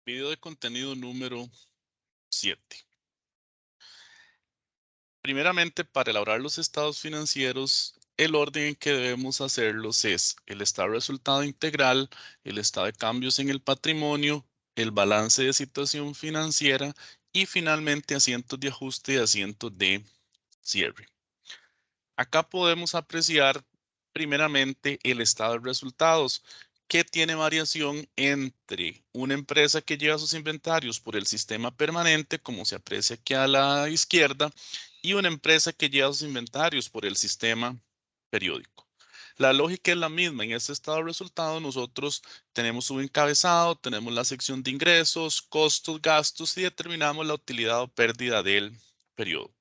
Video de contenido número 7. Primeramente, para elaborar los estados financieros, el orden en que debemos hacerlos es el estado de resultado integral, el estado de cambios en el patrimonio, el balance de situación financiera y finalmente asientos de ajuste y asientos de cierre. Acá podemos apreciar primeramente el estado de resultados, que tiene variación entre una empresa que lleva sus inventarios por el sistema permanente, como se aprecia aquí a la izquierda, y una empresa que lleva sus inventarios por el sistema periódico. La lógica es la misma. En este estado de resultados nosotros tenemos un encabezado, tenemos la sección de ingresos, costos, gastos y determinamos la utilidad o pérdida del periodo.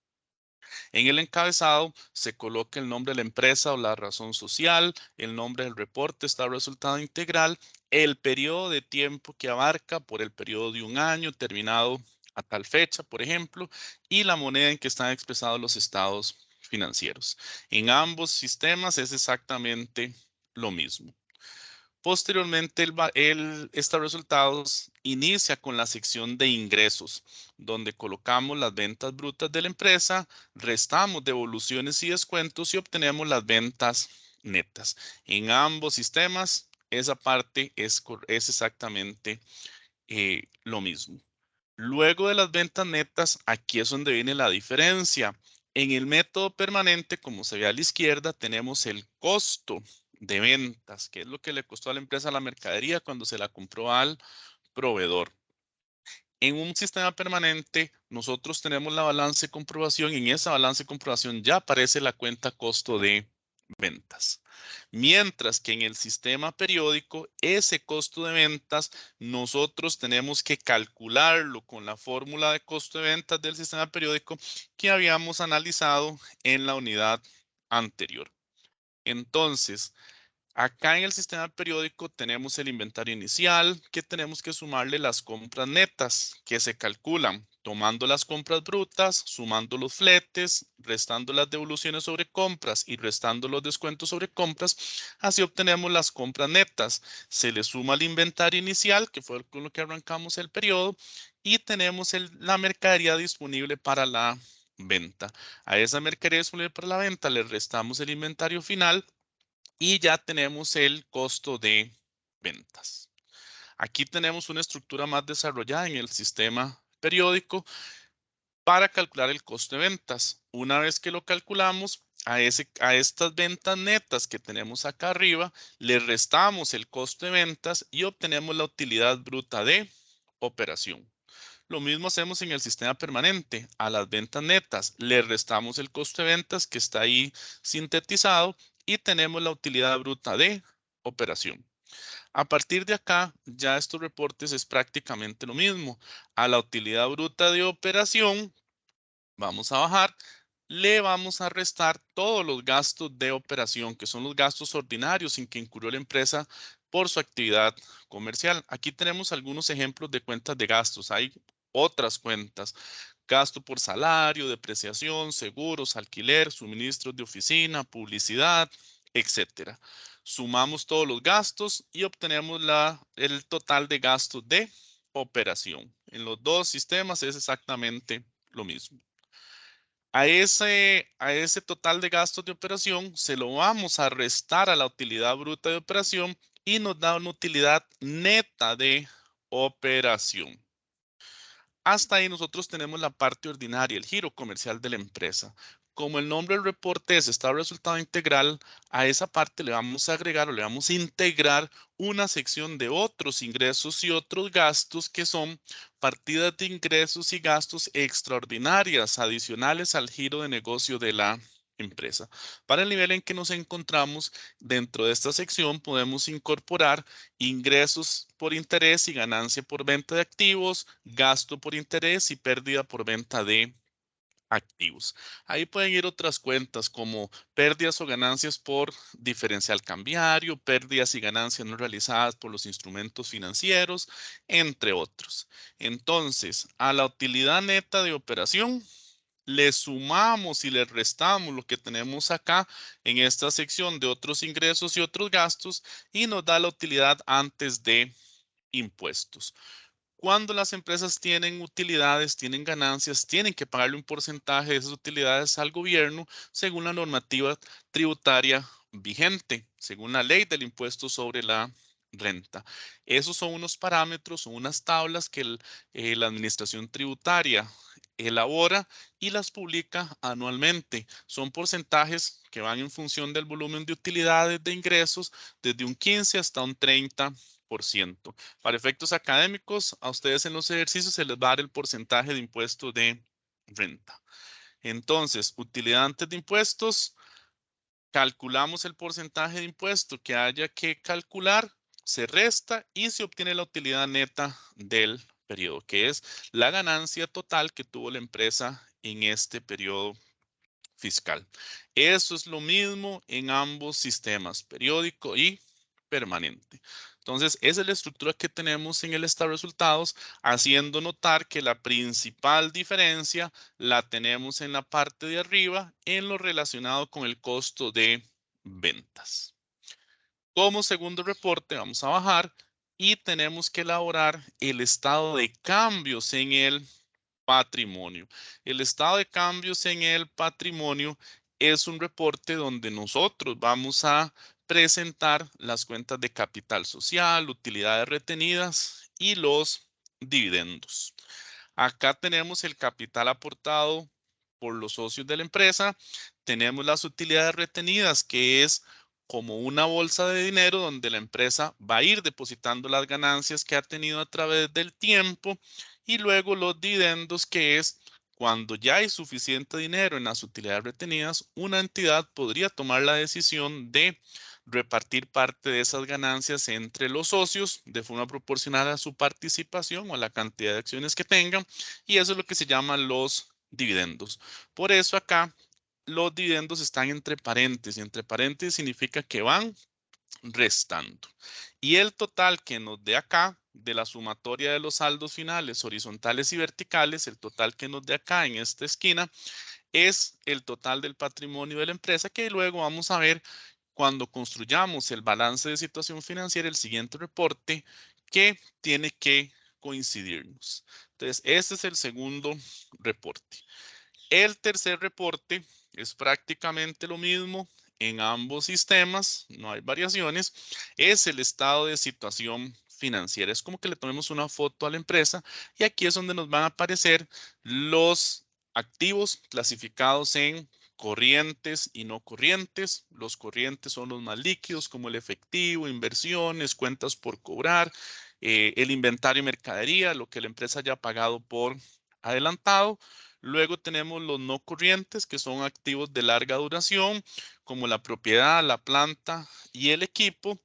En el encabezado se coloca el nombre de la empresa o la razón social, el nombre del reporte, está el resultado integral, el periodo de tiempo que abarca por el periodo de un año terminado a tal fecha, por ejemplo, y la moneda en que están expresados los estados financieros. En ambos sistemas es exactamente lo mismo. Posteriormente, estos resultados inicia con la sección de ingresos, donde colocamos las ventas brutas de la empresa, restamos devoluciones y descuentos y obtenemos las ventas netas. En ambos sistemas, esa parte es exactamente lo mismo. Luego de las ventas netas, aquí es donde viene la diferencia. En el método permanente, como se ve a la izquierda, tenemos el costo de ventas, que es lo que le costó a la empresa la mercadería cuando se la compró al proveedor. En un sistema permanente, nosotros tenemos la balance de comprobación y en esa balance de comprobación ya aparece la cuenta costo de ventas. Mientras que en el sistema periódico, ese costo de ventas, nosotros tenemos que calcularlo con la fórmula de costo de ventas del sistema periódico que habíamos analizado en la unidad anterior. Entonces, acá en el sistema periódico tenemos el inventario inicial, que tenemos que sumarle las compras netas, que se calculan tomando las compras brutas, sumando los fletes, restando las devoluciones sobre compras y restando los descuentos sobre compras. Así obtenemos las compras netas. Se le suma el inventario inicial, que fue con lo que arrancamos el periodo, y tenemos la mercadería disponible para la venta. A esa mercadería disponible para la venta le restamos el inventario final y ya tenemos el costo de ventas. Aquí tenemos una estructura más desarrollada en el sistema periódico para calcular el costo de ventas. Una vez que lo calculamos, a estas ventas netas que tenemos acá arriba, le restamos el costo de ventas y obtenemos la utilidad bruta de operación. Lo mismo hacemos en el sistema permanente. A las ventas netas le restamos el costo de ventas que está ahí sintetizado y tenemos la utilidad bruta de operación. A partir de acá, ya estos reportes es prácticamente lo mismo. A la utilidad bruta de operación, vamos a bajar, le vamos a restar todos los gastos de operación, que son los gastos ordinarios en que incurrió la empresa por su actividad comercial. Aquí tenemos algunos ejemplos de cuentas de gastos. Hay otras cuentas: gasto por salario, depreciación, seguros, alquiler, suministros de oficina, publicidad, etcétera. Sumamos todos los gastos y obtenemos el total de gastos de operación. En los dos sistemas es exactamente lo mismo. A ese total de gastos de operación se lo vamos a restar a la utilidad bruta de operación y nos da una utilidad neta de operación. Hasta ahí nosotros tenemos la parte ordinaria, el giro comercial de la empresa. Como el nombre del reporte es estado de resultado integral, a esa parte le vamos a agregar o le vamos a integrar una sección de otros ingresos y otros gastos, que son partidas de ingresos y gastos extraordinarias adicionales al giro de negocio de la empresa. Para el nivel en que nos encontramos dentro de esta sección, podemos incorporar ingresos por interés y ganancia por venta de activos, gasto por interés y pérdida por venta de activos. Ahí pueden ir otras cuentas como pérdidas o ganancias por diferencial cambiario, pérdidas y ganancias no realizadas por los instrumentos financieros, entre otros. Entonces, a la utilidad neta de operación le sumamos y le restamos lo que tenemos acá en esta sección de otros ingresos y otros gastos y nos da la utilidad antes de impuestos. Cuando las empresas tienen utilidades, tienen ganancias, tienen que pagarle un porcentaje de esas utilidades al gobierno según la normativa tributaria vigente, según la ley del impuesto sobre la renta. Esos son unos parámetros, son unas tablas que la administración tributaria elabora y las publica anualmente. Son porcentajes que van en función del volumen de utilidades de ingresos desde un 15 hasta un 30%. Para efectos académicos, a ustedes en los ejercicios se les va a dar el porcentaje de impuesto de renta. Entonces, utilidad antes de impuestos, calculamos el porcentaje de impuesto que haya que calcular, se resta y se obtiene la utilidad neta del periodo, que es la ganancia total que tuvo la empresa en este periodo fiscal. Eso es lo mismo en ambos sistemas, periódico y permanente. Entonces, esa es la estructura que tenemos en el estado de resultados, haciendo notar que la principal diferencia la tenemos en la parte de arriba en lo relacionado con el costo de ventas. Como segundo reporte, vamos a bajar y tenemos que elaborar el estado de cambios en el patrimonio. El estado de cambios en el patrimonio es un reporte donde nosotros vamos a presentar las cuentas de capital social, utilidades retenidas y los dividendos. Acá tenemos el capital aportado por los socios de la empresa. Tenemos las utilidades retenidas, que es como una bolsa de dinero donde la empresa va a ir depositando las ganancias que ha tenido a través del tiempo. Y luego los dividendos, que es cuando ya hay suficiente dinero en las utilidades retenidas, una entidad podría tomar la decisión de repartir parte de esas ganancias entre los socios de forma proporcional a su participación o a la cantidad de acciones que tengan, y eso es lo que se llama los dividendos. Por eso acá los dividendos están entre paréntesis. Entre paréntesis significa que van restando. Y el total que nos dé acá de la sumatoria de los saldos finales horizontales y verticales, el total que nos dé acá en esta esquina, es el total del patrimonio de la empresa, que luego vamos a ver cuando construyamos el balance de situación financiera, el siguiente reporte, que tiene que coincidirnos. Entonces, este es el segundo reporte. El tercer reporte es prácticamente lo mismo en ambos sistemas, no hay variaciones, es el estado de situación financiera. Es como que le tomemos una foto a la empresa y aquí es donde nos van a aparecer los activos clasificados en corrientes y no corrientes. Los corrientes son los más líquidos, como el efectivo, inversiones, cuentas por cobrar, el inventario y mercadería, lo que la empresa haya pagado por adelantado. Luego tenemos los no corrientes, que son activos de larga duración, como la propiedad, la planta y el equipo.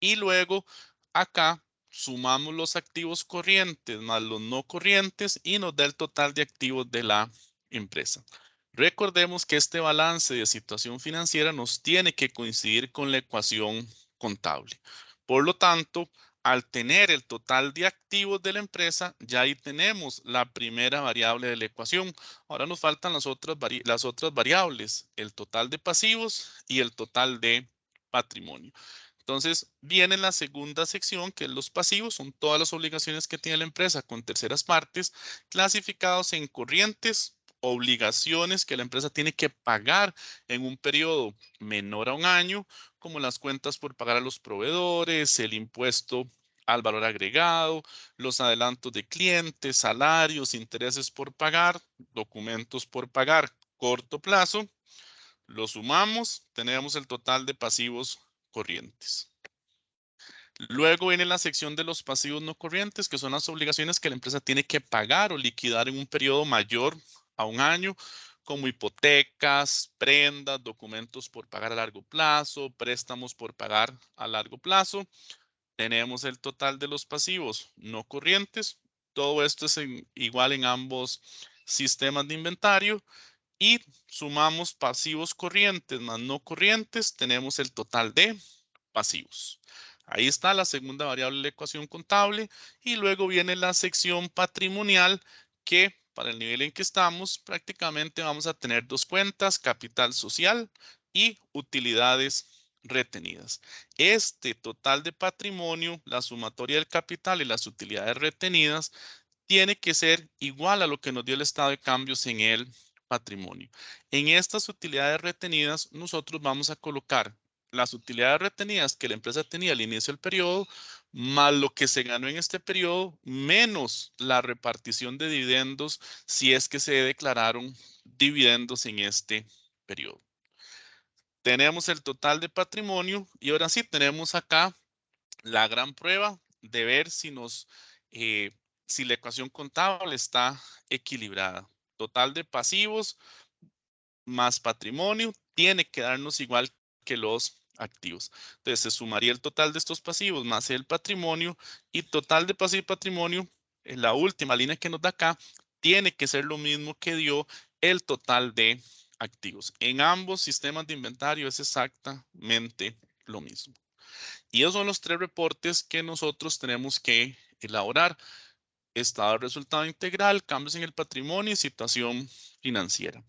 Y luego acá sumamos los activos corrientes más los no corrientes y nos da el total de activos de la empresa. Recordemos que este balance de situación financiera nos tiene que coincidir con la ecuación contable. Por lo tanto, al tener el total de activos de la empresa, ya ahí tenemos la primera variable de la ecuación. Ahora nos faltan las otras variables, el total de pasivos y el total de patrimonio. Entonces, viene la segunda sección, que es los pasivos, son todas las obligaciones que tiene la empresa con terceras partes, clasificados en corrientes, obligaciones que la empresa tiene que pagar en un periodo menor a un año, como las cuentas por pagar a los proveedores, el impuesto al valor agregado, los adelantos de clientes, salarios, intereses por pagar, documentos por pagar, corto plazo. Lo sumamos, tenemos el total de pasivos corrientes. Luego viene la sección de los pasivos no corrientes, que son las obligaciones que la empresa tiene que pagar o liquidar en un periodo mayor a un año, como hipotecas, prendas, documentos por pagar a largo plazo, préstamos por pagar a largo plazo. Tenemos el total de los pasivos no corrientes. Todo esto es igual en ambos sistemas de inventario. Y sumamos pasivos corrientes más no corrientes, tenemos el total de pasivos. Ahí está la segunda variable de la ecuación contable y luego viene la sección patrimonial, que para el nivel en que estamos prácticamente vamos a tener dos cuentas, capital social y utilidades retenidas. Este total de patrimonio, la sumatoria del capital y las utilidades retenidas, tiene que ser igual a lo que nos dio el estado de cambios en el patrimonio. En estas utilidades retenidas, nosotros vamos a colocar las utilidades retenidas que la empresa tenía al inicio del periodo, más lo que se ganó en este periodo, menos la repartición de dividendos si es que se declararon dividendos en este periodo. Tenemos el total de patrimonio y ahora sí tenemos acá la gran prueba de ver si la ecuación contable está equilibrada. Total de pasivos más patrimonio tiene que darnos igual que los activos. Entonces se sumaría el total de estos pasivos más el patrimonio y total de pasivo y patrimonio, en la última línea que nos da acá, tiene que ser lo mismo que dio el total de activos. En ambos sistemas de inventario es exactamente lo mismo. Y esos son los tres reportes que nosotros tenemos que elaborar: estado de resultado integral, cambios en el patrimonio y situación financiera.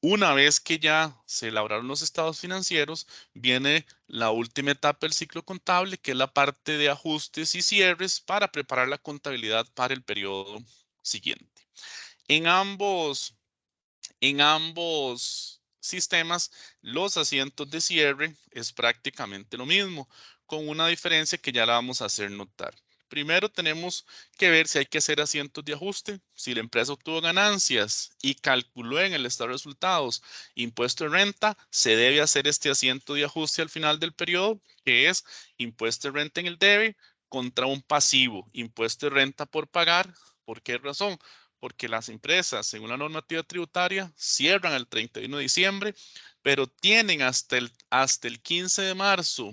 Una vez que ya se elaboraron los estados financieros, viene la última etapa del ciclo contable, que es la parte de ajustes y cierres para preparar la contabilidad para el periodo siguiente. En ambos sistemas, los asientos de cierre es prácticamente lo mismo, con una diferencia que ya la vamos a hacer notar. Primero tenemos que ver si hay que hacer asientos de ajuste. Si la empresa obtuvo ganancias y calculó en el estado de resultados impuesto de renta, se debe hacer este asiento de ajuste al final del periodo, que es impuesto de renta en el debe contra un pasivo, impuesto de renta por pagar. ¿Por qué razón? Porque las empresas, según la normativa tributaria, cierran el 31 de diciembre, pero tienen hasta el 15 de marzo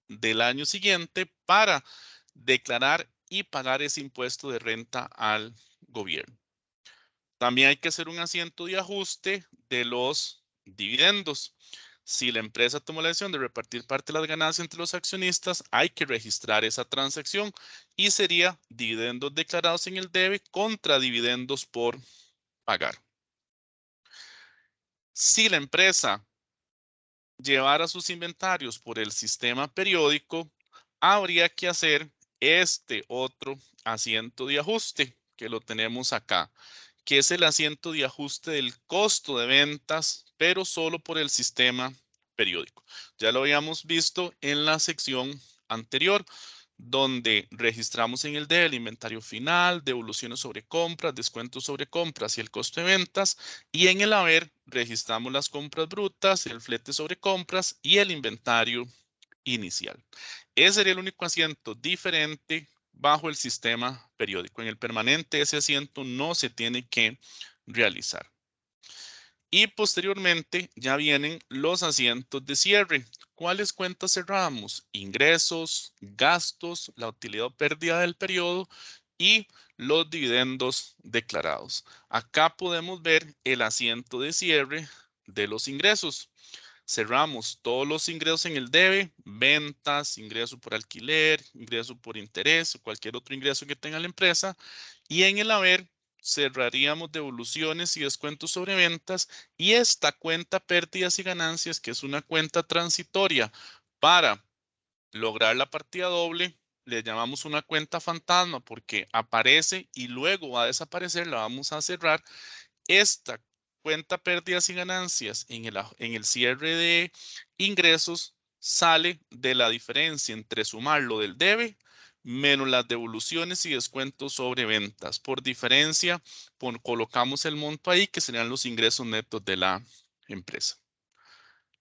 del año siguiente para declarar y pagar ese impuesto de renta al gobierno. También hay que hacer un asiento de ajuste de los dividendos. Si la empresa tomó la decisión de repartir parte de las ganancias entre los accionistas, hay que registrar esa transacción y sería dividendos declarados en el debe contra dividendos por pagar. Si la empresa llevara sus inventarios por el sistema periódico, habría que hacer este otro asiento de ajuste que lo tenemos acá, que es el asiento de ajuste del costo de ventas, pero solo por el sistema periódico. Ya lo habíamos visto en la sección anterior, donde registramos en el D el inventario final, devoluciones sobre compras, descuentos sobre compras y el costo de ventas. Y en el haber registramos las compras brutas, el flete sobre compras y el inventario inicial. Ese sería el único asiento diferente bajo el sistema periódico. En el permanente ese asiento no se tiene que realizar. Y posteriormente ya vienen los asientos de cierre. ¿Cuáles cuentas cerramos? Ingresos, gastos, la utilidad o pérdida del periodo y los dividendos declarados. Acá podemos ver el asiento de cierre de los ingresos. Cerramos todos los ingresos en el debe, ventas, ingreso por alquiler, ingreso por interés o cualquier otro ingreso que tenga la empresa. Y en el haber cerraríamos devoluciones y descuentos sobre ventas y esta cuenta pérdidas y ganancias, que es una cuenta transitoria para lograr la partida doble, le llamamos una cuenta fantasma porque aparece y luego va a desaparecer, la vamos a cerrar. Esta cuenta pérdidas y ganancias en el cierre de ingresos sale de la diferencia entre sumar lo del debe menos las devoluciones y descuentos sobre ventas. Por diferencia, colocamos el monto ahí que serían los ingresos netos de la empresa.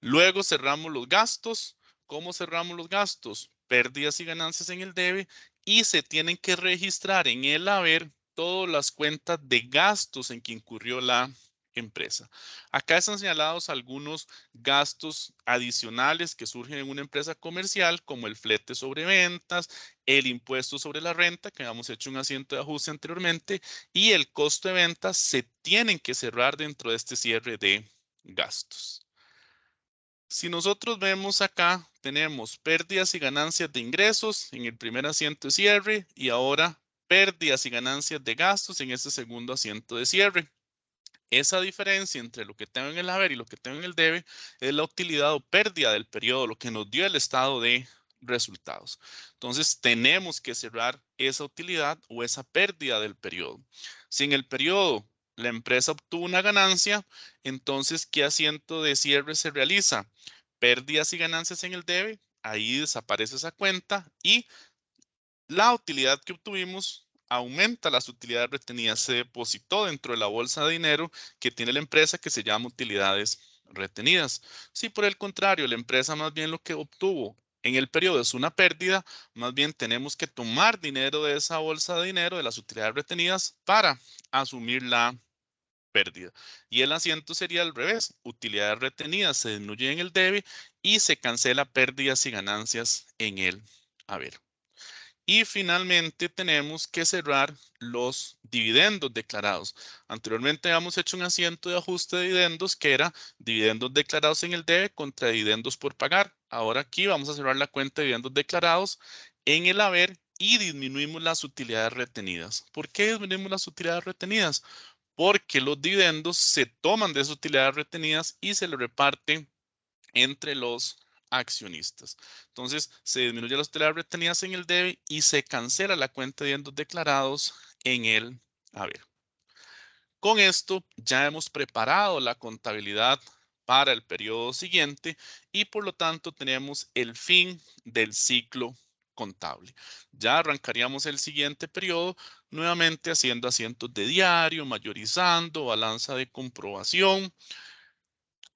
Luego cerramos los gastos. ¿Cómo cerramos los gastos? Pérdidas y ganancias en el debe y se tienen que registrar en el haber todas las cuentas de gastos en que incurrió la empresa. Acá están señalados algunos gastos adicionales que surgen en una empresa comercial, como el flete sobre ventas, el impuesto sobre la renta, que habíamos hecho un asiento de ajuste anteriormente, y el costo de ventas se tienen que cerrar dentro de este cierre de gastos. Si nosotros vemos acá, tenemos pérdidas y ganancias de ingresos en el primer asiento de cierre y ahora pérdidas y ganancias de gastos en este segundo asiento de cierre. Esa diferencia entre lo que tengo en el haber y lo que tengo en el debe es la utilidad o pérdida del periodo, lo que nos dio el estado de resultados. Entonces, tenemos que cerrar esa utilidad o esa pérdida del periodo. Si en el periodo la empresa obtuvo una ganancia, entonces, ¿qué asiento de cierre se realiza? Pérdidas y ganancias en el debe, ahí desaparece esa cuenta y la utilidad que obtuvimos aumenta las utilidades retenidas. Se depositó dentro de la bolsa de dinero que tiene la empresa que se llama utilidades retenidas. Si por el contrario la empresa más bien lo que obtuvo en el periodo es una pérdida, más bien tenemos que tomar dinero de esa bolsa de dinero, de las utilidades retenidas, para asumir la pérdida. Y el asiento sería al revés. Utilidades retenidas se disminuye en el debe y se cancela pérdidas y ganancias en el haber. Y finalmente tenemos que cerrar los dividendos declarados. Anteriormente habíamos hecho un asiento de ajuste de dividendos que era dividendos declarados en el debe contra dividendos por pagar. Ahora aquí vamos a cerrar la cuenta de dividendos declarados en el haber y disminuimos las utilidades retenidas. ¿Por qué disminuimos las utilidades retenidas? Porque los dividendos se toman de esas utilidades retenidas y se le reparten entre los accionistas. Entonces, se disminuye las utilidades retenidas en el debe y se cancela la cuenta de dividendos declarados en el haber. Con esto ya hemos preparado la contabilidad para el periodo siguiente y por lo tanto tenemos el fin del ciclo contable. Ya arrancaríamos el siguiente periodo nuevamente haciendo asientos de diario, mayorizando, balanza de comprobación,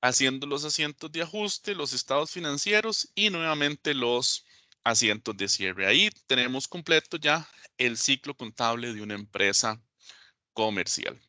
haciendo los asientos de ajuste, los estados financieros y nuevamente los asientos de cierre. Ahí tenemos completo ya el ciclo contable de una empresa comercial.